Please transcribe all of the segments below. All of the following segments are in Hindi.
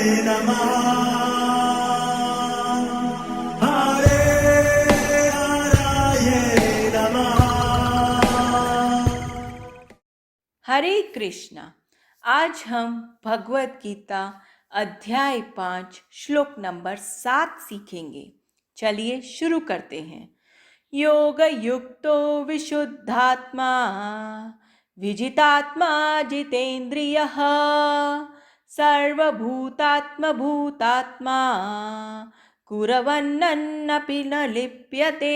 नमः हरे हराय नमः। हरे कृष्णा। आज हम भगवत गीता अध्याय 5 श्लोक नंबर 7 सीखेंगे। चलिए शुरू करते हैं। योग युक्तो विशुद्धात्मा विजितात्मा जितेन्द्रियः सर्वभूतात्म भूतात्मा कुर्वन्नपि न लिप्यते।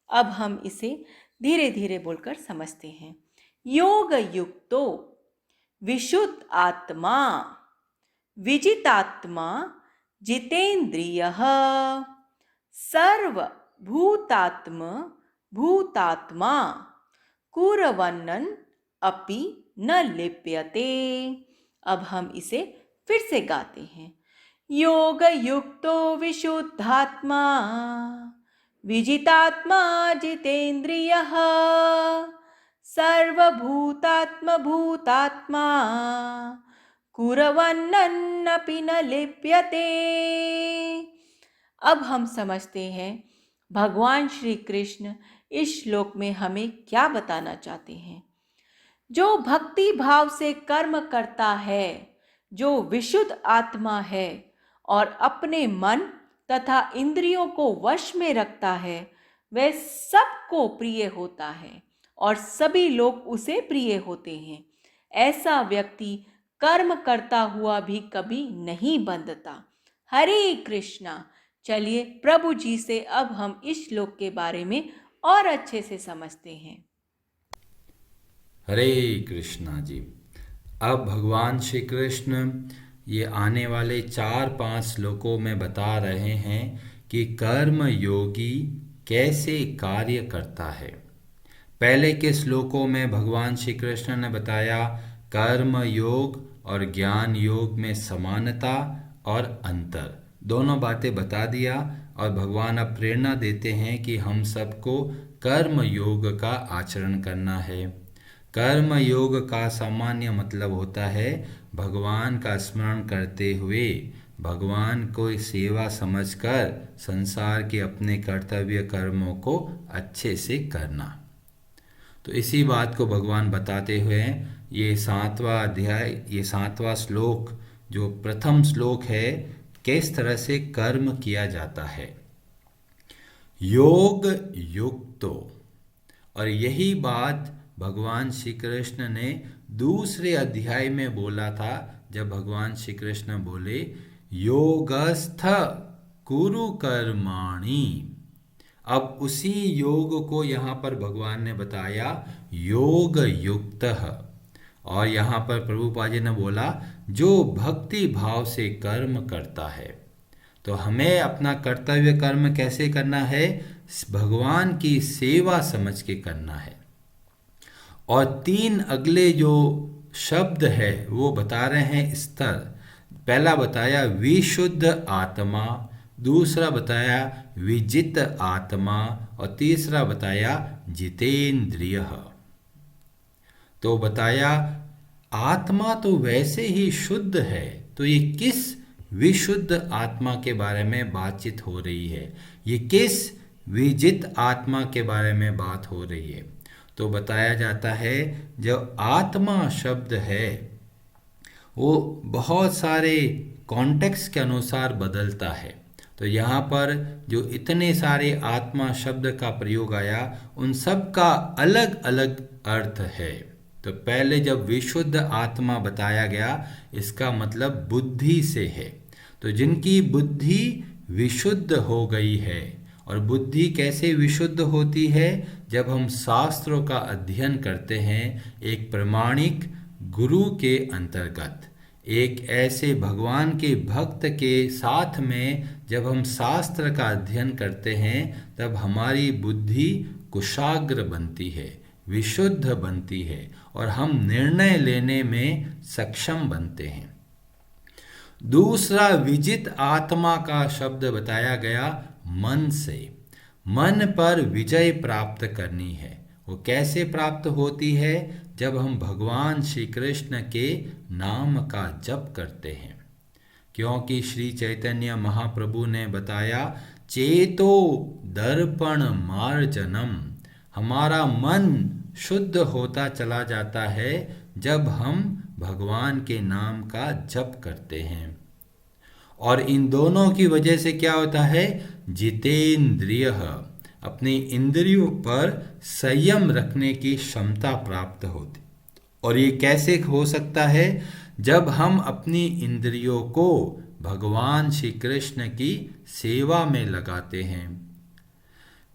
अब हम इसे धीरे धीरे बोलकर समझते हैं। योग युक्तो विशुद्ध आत्मा विजितात्मा जितेन्द्रियः सर्वभूतात्म भूतात्मा कुर्वन्नन अपि न लिप्यते। अब हम इसे फिर से गाते हैं। योग युक्तो विशुद्धात्मा विजितात्मा जितेन्द्रियः सर्वभूतात्म भूतात्मा कुर्वन्नपि न लिप्यते। अब हम समझते हैं भगवान श्री कृष्ण इस श्लोक में हमें क्या बताना चाहते हैं। जो भक्ति भाव से कर्म करता है, जो विशुद्ध आत्मा है और अपने मन तथा इंद्रियों को वश में रखता है, वह सबको प्रिय होता है और सभी लोग उसे प्रिय होते हैं। ऐसा व्यक्ति कर्म करता हुआ भी कभी नहीं बंधता। हरे कृष्णा। चलिए प्रभु जी से अब हम इस श्लोक के बारे में और अच्छे से समझते हैं। हरे कृष्णा जी। अब भगवान श्री कृष्ण ये आने वाले 4-5 श्लोकों में बता रहे हैं कि कर्म योगी कैसे कार्य करता है। पहले के श्लोकों में भगवान श्री कृष्ण ने बताया कर्म योग और ज्ञान योग में समानता और अंतर, दोनों बातें बता दिया। और भगवान अब प्रेरणा देते हैं कि हम सबको कर्म योग का आचरण करना है। कर्म योग का सामान्य मतलब होता है भगवान का स्मरण करते हुए भगवान को सेवा समझकर संसार के अपने कर्तव्य कर्मों को अच्छे से करना। तो इसी बात को भगवान बताते हुए ये 7वां अध्याय, ये 7वां श्लोक जो प्रथम श्लोक है, किस तरह से कर्म किया जाता है। योग युक्तो, और यही बात भगवान श्री कृष्ण ने दूसरे अध्याय में बोला था, जब भगवान श्री कृष्ण बोले योगस्थ कुरु कर्माणि। अब उसी योग को यहाँ पर भगवान ने बताया योग युक्त, और यहाँ पर प्रभुपाद जी ने बोला जो भक्ति भाव से कर्म करता है। तो हमें अपना कर्तव्य कर्म कैसे करना है, भगवान की सेवा समझ के करना है। और 3 अगले जो शब्द है वो बता रहे हैं स्तर। पहला बताया विशुद्ध आत्मा, दूसरा बताया विजित आत्मा, और तीसरा बताया जितेंद्रिय। तो बताया आत्मा तो वैसे ही शुद्ध है, तो ये किस विशुद्ध आत्मा के बारे में बातचीत हो रही है, ये किस विजित आत्मा के बारे में बात हो रही है। तो बताया जाता है जो आत्मा शब्द है वो बहुत सारे कॉन्टेक्स्ट के अनुसार बदलता है। तो यहाँ पर जो इतने सारे आत्मा शब्द का प्रयोग आया उन सब का अलग अलग अर्थ है। तो पहले जब विशुद्ध आत्मा बताया गया, इसका मतलब बुद्धि से है। तो जिनकी बुद्धि विशुद्ध हो गई है, और बुद्धि कैसे विशुद्ध होती है, जब हम शास्त्रों का अध्ययन करते हैं एक प्रमाणिक गुरु के अंतर्गत, एक ऐसे भगवान के भक्त के साथ में जब हम शास्त्र का अध्ययन करते हैं, तब हमारी बुद्धि कुशाग्र बनती है, विशुद्ध बनती है, और हम निर्णय लेने में सक्षम बनते हैं। दूसरा विजित आत्मा का शब्द बताया गया मन से। मन पर विजय प्राप्त करनी है। वो कैसे प्राप्त होती है, जब हम भगवान श्री कृष्ण के नाम का जप करते हैं। क्योंकि श्री चैतन्य महाप्रभु ने बताया, चेतो दर्पण मार्जनम, हमारा मन शुद्ध होता चला जाता है जब हम भगवान के नाम का जप करते हैं। और इन दोनों की वजह से क्या होता है, जितेंद्रिय, अपनी इंद्रियों पर संयम रखने की क्षमता प्राप्त होती। और ये कैसे हो सकता है, जब हम अपनी इंद्रियों को भगवान श्री कृष्ण की सेवा में लगाते हैं।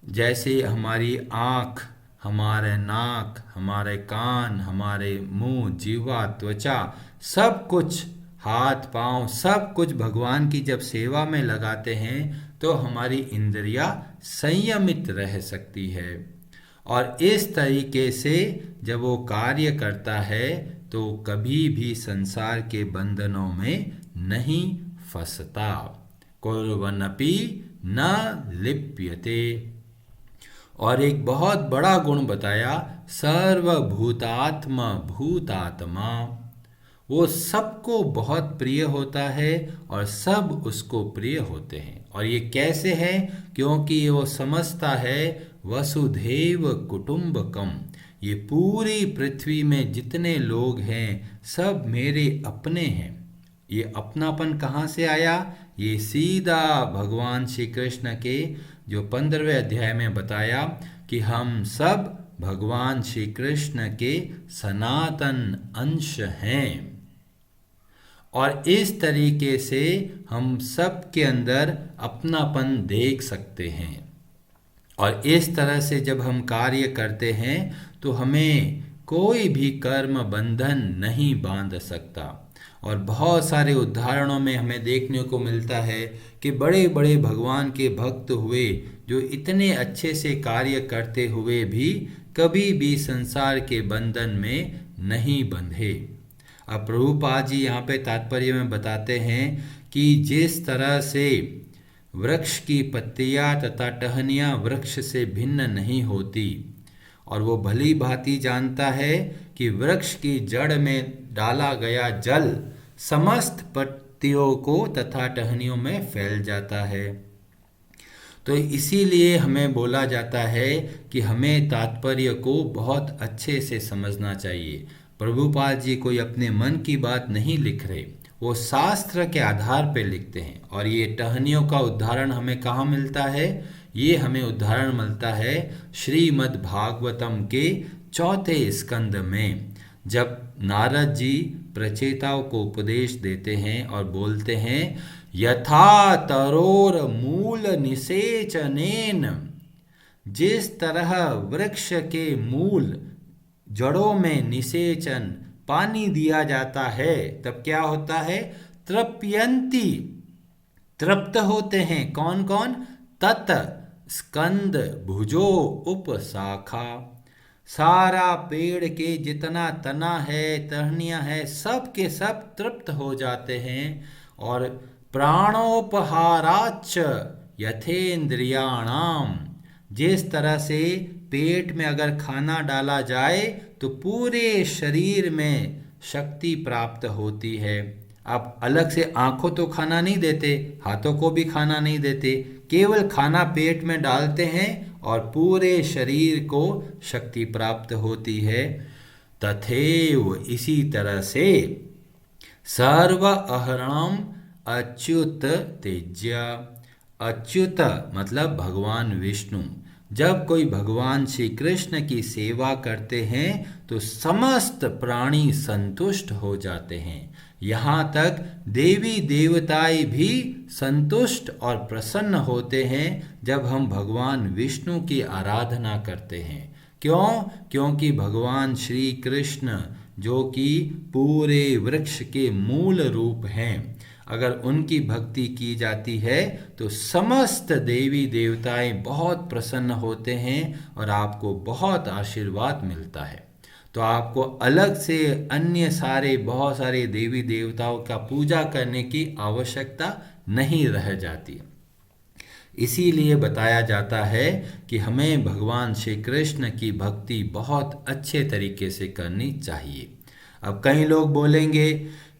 जैसे हमारी आँख, हमारे नाक, हमारे कान, हमारे मुंह, जीवा, त्वचा, सब कुछ, हाथ पांव, सब कुछ भगवान की जब सेवा में लगाते हैं तो हमारी इंद्रियां संयमित रह सकती है। और इस तरीके से जब वो कार्य करता है तो कभी भी संसार के बंधनों में नहीं फंसता। कुर्वन्नपि न लिप्यते। और एक बहुत बड़ा गुण बताया, सर्वभूतात्मा भूतात्मा, वो सबको बहुत प्रिय होता है और सब उसको प्रिय होते हैं। और ये कैसे है, क्योंकि वो समझता है वसुधैव कुटुंबकम, ये पूरी पृथ्वी में जितने लोग हैं सब मेरे अपने हैं। ये अपनापन कहाँ से आया, ये सीधा भगवान श्री कृष्ण के जो 15वें अध्याय में बताया कि हम सब भगवान श्री कृष्ण के सनातन अंश हैं। और इस तरीके से हम सब के अंदर अपनापन देख सकते हैं। और इस तरह से जब हम कार्य करते हैं तो हमें कोई भी कर्म बंधन नहीं बांध सकता। और बहुत सारे उदाहरणों में हमें देखने को मिलता है कि बड़े बड़े भगवान के भक्त हुए जो इतने अच्छे से कार्य करते हुए भी कभी भी संसार के बंधन में नहीं बंधे। अब प्रभुपाद जी यहाँ पे तात्पर्य में बताते हैं कि जिस तरह से वृक्ष की पत्तियाँ तथा टहनियाँ वृक्ष से भिन्न नहीं होती, और वो भली भांति जानता है कि वृक्ष की जड़ में डाला गया जल समस्त पत्तियों को तथा टहनियों में फैल जाता है। तो इसीलिए हमें बोला जाता है कि हमें तात्पर्य को बहुत अच्छे से समझना चाहिए। प्रभुपाद जी कोई अपने मन की बात नहीं लिख रहे, वो शास्त्र के आधार पर लिखते हैं। और ये टहनियों का उदाहरण हमें कहाँ मिलता है, ये हमें उदाहरण मिलता है श्रीमद् भागवतम के 4 स्कंद में, जब नारद जी प्रचेताओं को उपदेश देते हैं और बोलते हैं, यथा तरोर मूल निषेचनेन, जिस तरह वृक्ष के मूल जड़ों में निषेचन पानी दिया जाता है तब क्या होता है, तृप्यंती, तृप्त होते हैं। कौन कौन, तत् स्कंद भुजो उपशाखा, सारा पेड़ के जितना तना है, टहनियाँ है, सब के सब तृप्त हो जाते हैं। और प्राणोपहाराच यथेन्द्रियाणाम, जिस तरह से पेट में अगर खाना डाला जाए तो पूरे शरीर में शक्ति प्राप्त होती है। आप अलग से आंखों तो खाना नहीं देते, हाथों को भी खाना नहीं देते, केवल खाना पेट में डालते हैं और पूरे शरीर को शक्ति प्राप्त होती है। तथैव, इसी तरह से सर्व अहरणम अच्युत तेज्य, अच्युत मतलब भगवान विष्णु, जब कोई भगवान श्री कृष्ण की सेवा करते हैं तो समस्त प्राणी संतुष्ट हो जाते हैं। यहाँ तक देवी देवताएं भी संतुष्ट और प्रसन्न होते हैं जब हम भगवान विष्णु की आराधना करते हैं। क्यों? क्योंकि भगवान श्री कृष्ण जो कि पूरे वृक्ष के मूल रूप हैं, अगर उनकी भक्ति की जाती है तो समस्त देवी देवताएं बहुत प्रसन्न होते हैं और आपको बहुत आशीर्वाद मिलता है। तो आपको अलग से अन्य सारे बहुत सारे देवी देवताओं का पूजा करने की आवश्यकता नहीं रह जाती। इसीलिए बताया जाता है कि हमें भगवान श्री कृष्ण की भक्ति बहुत अच्छे तरीके से करनी चाहिए। अब कई लोग बोलेंगे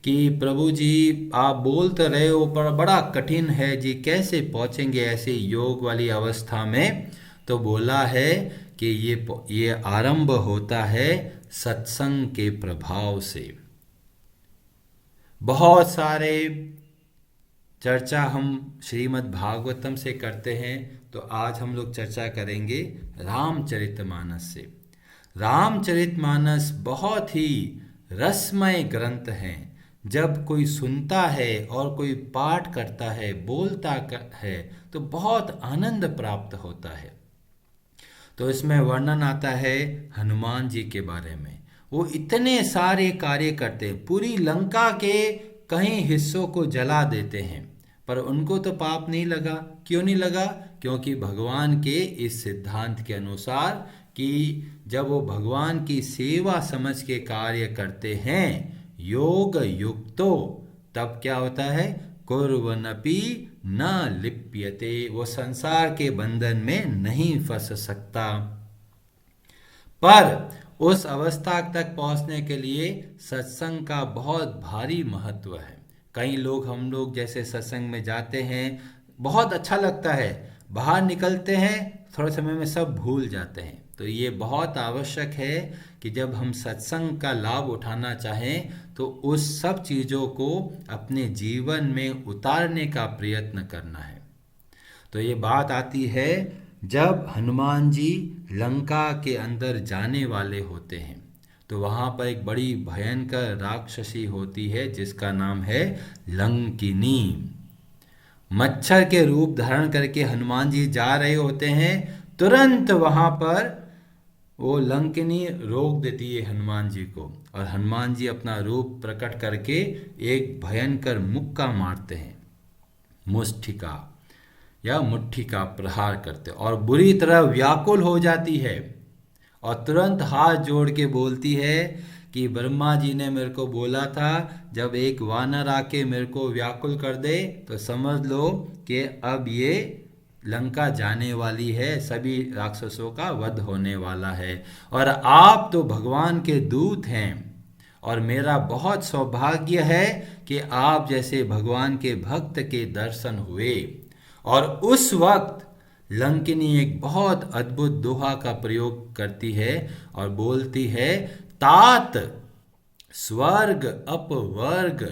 कि प्रभु जी आप बोल तो रहे हो पर बड़ा कठिन है जी, कैसे पहुंचेंगे ऐसे योग वाली अवस्था में। तो बोला है कि ये आरंभ होता है सत्संग के प्रभाव से। बहुत सारे चर्चा हम श्रीमद् भागवतम से करते हैं, तो आज हम लोग चर्चा करेंगे रामचरितमानस से। रामचरितमानस बहुत ही रसमय ग्रंथ है। जब कोई सुनता है और कोई पाठ करता है, बोलता है, तो बहुत आनंद प्राप्त होता है। तो इसमें वर्णन आता है हनुमान जी के बारे में। वो इतने सारे कार्य करते हैं, पूरी लंका के कई हिस्सों को जला देते हैं, पर उनको तो पाप नहीं लगा। क्यों नहीं लगा? क्योंकि भगवान के इस सिद्धांत के अनुसार कि जब वो भगवान की सेवा समझ के कार्य करते हैं योग युक्तो, तब क्या होता है? कुर्वनपि न लिप्यते, वो संसार के बंधन में नहीं फंस सकता। पर उस अवस्था तक पहुंचने के लिए सत्संग का बहुत भारी महत्व है। कई लोग, हम लोग जैसे सत्संग में जाते हैं, बहुत अच्छा लगता है, बाहर निकलते हैं थोड़े समय में सब भूल जाते हैं। तो ये बहुत आवश्यक है कि जब हम सत्संग का लाभ उठाना चाहें तो उस सब चीज़ों को अपने जीवन में उतारने का प्रयत्न करना है। तो ये बात आती है जब हनुमान जी लंका के अंदर जाने वाले होते हैं, तो वहाँ पर एक बड़ी भयंकर राक्षसी होती है जिसका नाम है लंकिनी। मच्छर के रूप धारण करके हनुमान जी जा रहे होते हैं, तुरंत वहाँ पर वो लंकिनी रोक देती है हनुमान जी को, और हनुमान जी अपना रूप प्रकट करके एक भयंकर मुक्का मारते हैं, मुष्टिका या मुट्ठी का प्रहार करते, और बुरी तरह व्याकुल हो जाती है और तुरंत हाथ जोड़ के बोलती है कि ब्रह्मा जी ने मेरे को बोला था जब एक वानर आके मेरे को व्याकुल कर दे तो समझ लो कि अब ये लंका जाने वाली है, सभी राक्षसों का वध होने वाला है, और आप तो भगवान के दूत हैं और मेरा बहुत सौभाग्य है कि आप जैसे भगवान के भक्त के दर्शन हुए। और उस वक्त लंकिनी एक बहुत अद्भुत दोहा का प्रयोग करती है और बोलती है, तात स्वर्ग अपवर्ग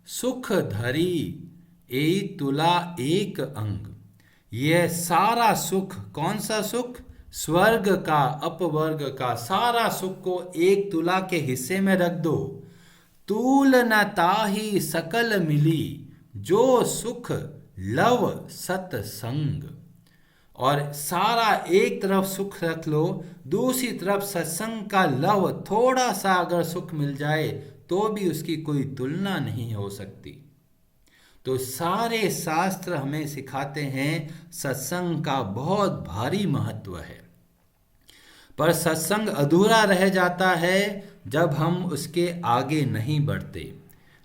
सुख धरी ए तुला एक अंग। यह सारा सुख, कौन सा सुख? स्वर्ग का, अपवर्ग का सारा सुख को एक तुला के हिस्से में रख दो। तूल न ताही सकल मिली जो सुख लव सत्संग। और सारा एक तरफ सुख रख लो, दूसरी तरफ सत्संग का लव, थोड़ा सा अगर सुख मिल जाए तो भी उसकी कोई तुलना नहीं हो सकती। तो सारे शास्त्र हमें सिखाते हैं सत्संग का बहुत भारी महत्व है, पर सत्संग अधूरा रह जाता है जब हम उसके आगे नहीं बढ़ते।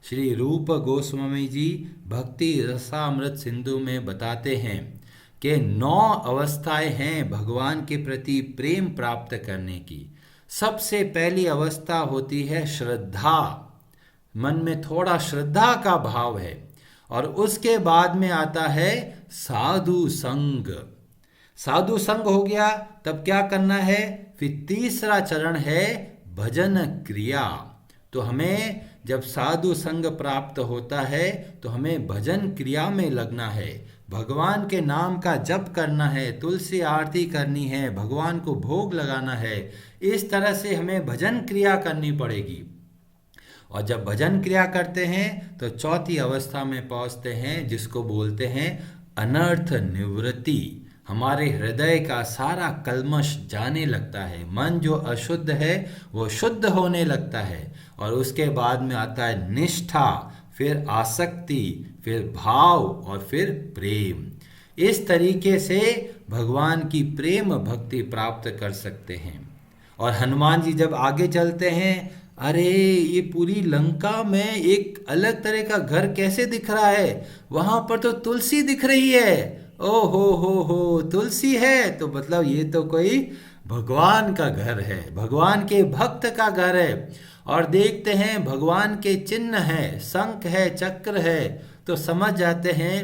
श्री रूप गोस्वामी जी भक्ति रसामृत सिंधु में बताते हैं कि 9 अवस्थाएं हैं भगवान के प्रति प्रेम प्राप्त करने की। सबसे पहली अवस्था होती है श्रद्धा, मन में थोड़ा श्रद्धा का भाव है, और उसके बाद में आता है साधु संग। साधु संग हो गया, तब क्या करना है? फिर तीसरा चरण है भजन क्रिया। तो हमें जब साधु संग प्राप्त होता है तो हमें भजन क्रिया में लगना है, भगवान के नाम का जप करना है, तुलसी आरती करनी है, भगवान को भोग लगाना है। इस तरह से हमें भजन क्रिया करनी पड़ेगी। और जब भजन क्रिया करते हैं तो चौथी अवस्था में पहुंचते हैं जिसको बोलते हैं अनर्थ निवृत्ति। हमारे हृदय का सारा कल्मश जाने लगता है, मन जो अशुद्ध है वो शुद्ध होने लगता है, और उसके बाद में आता है निष्ठा, फिर आसक्ति, फिर भाव और फिर प्रेम। इस तरीके से भगवान की प्रेम भक्ति प्राप्त कर सकते हैं। और हनुमान जी जब आगे चलते हैं, अरे ये पूरी लंका में एक अलग तरह का घर कैसे दिख रहा है, वहां पर तो तुलसी दिख रही है। ओ हो, तुलसी है तो मतलब ये तो कोई भगवान का घर है, भगवान के भक्त का घर है। और देखते हैं भगवान के चिन्ह है, शंख है, चक्र है, तो समझ जाते हैं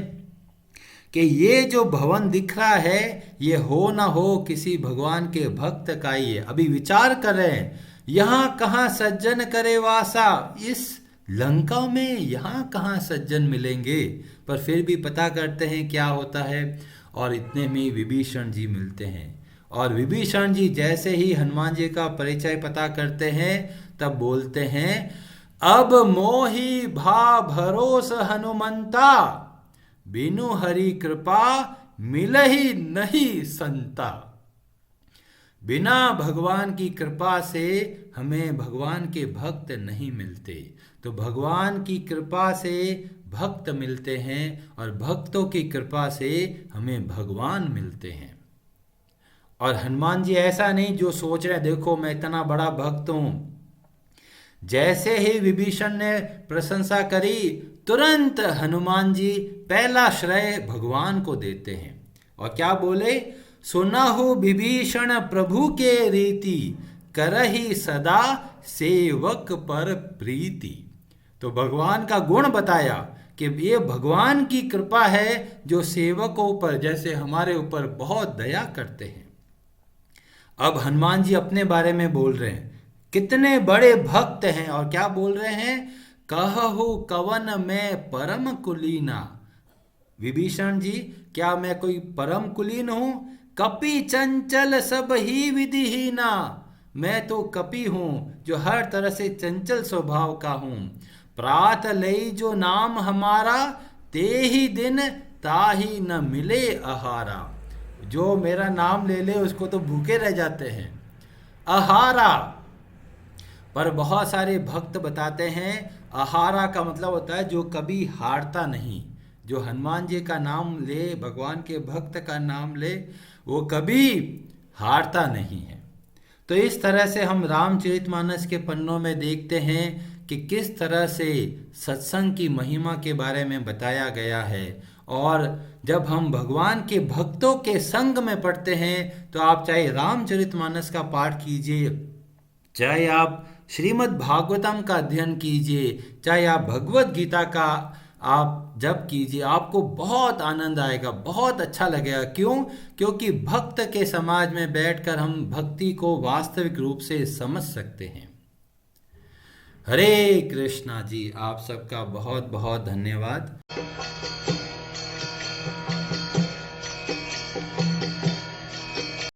कि ये जो भवन दिख रहा है ये हो ना हो किसी भगवान के भक्त का ही है। अभी विचार कर रहे हैं, यहाँ कहाँ सज्जन करे वासा, इस लंका में यहाँ कहाँ सज्जन मिलेंगे, पर फिर भी पता करते हैं क्या होता है। और इतने में विभीषण जी मिलते हैं, और विभीषण जी जैसे ही हनुमान जी का परिचय पता करते हैं तब बोलते हैं, अब मोहि भा भरोस हनुमंता, बिनु हरि कृपा मिलहि नहीं संता। बिना भगवान की कृपा से हमें भगवान के भक्त नहीं मिलते, तो भगवान की कृपा से भक्त मिलते हैं और भक्तों की कृपा से हमें भगवान मिलते हैं। और हनुमान जी ऐसा नहीं जो सोच रहे देखो मैं इतना बड़ा भक्त हूं। जैसे ही विभीषण ने प्रशंसा करी तुरंत हनुमान जी पहला श्रेय भगवान को देते हैं और क्या बोले, सुनहु विभीषण प्रभु के रीति, करहि सदा सेवक पर प्रीति। तो भगवान का गुण बताया कि ये भगवान की कृपा है जो सेवकों पर जैसे हमारे ऊपर बहुत दया करते हैं। अब हनुमान जी अपने बारे में बोल रहे हैं कितने बड़े भक्त हैं और क्या बोल रहे हैं, कहहु कवन मैं परम कुलीना। विभीषण जी क्या मैं कोई परम कुलीन हूं, कपि चंचल सब ही विधिहीना, मैं तो कपि हूं जो हर तरह से चंचल स्वभाव का हूं। प्रात लई जो नाम हमारा, ते ही दिन ताही न मिले आहारा। जो मेरा नाम ले ले उसको तो भूखे रह जाते हैं। आहारा, पर बहुत सारे भक्त बताते हैं आहारा का मतलब होता है जो कभी हारता नहीं। जो हनुमान जी का नाम ले, भगवान के भक्त का नाम ले, वो कभी हारता नहीं है। तो इस तरह से हम रामचरितमानस के पन्नों में देखते हैं कि किस तरह से सत्संग की महिमा के बारे में बताया गया है। और जब हम भगवान के भक्तों के संग में पढ़ते हैं तो आप चाहे रामचरितमानस का पाठ कीजिए, चाहे आप श्रीमद् भागवतम का अध्ययन कीजिए, चाहे आप भगवत गीता का आप जप कीजिए, आपको बहुत आनंद आएगा, बहुत अच्छा लगेगा। क्यों? क्योंकि भक्त के समाज में बैठकर हम भक्ति को वास्तविक रूप से समझ सकते हैं। हरे कृष्णा जी, आप सबका बहुत बहुत धन्यवाद।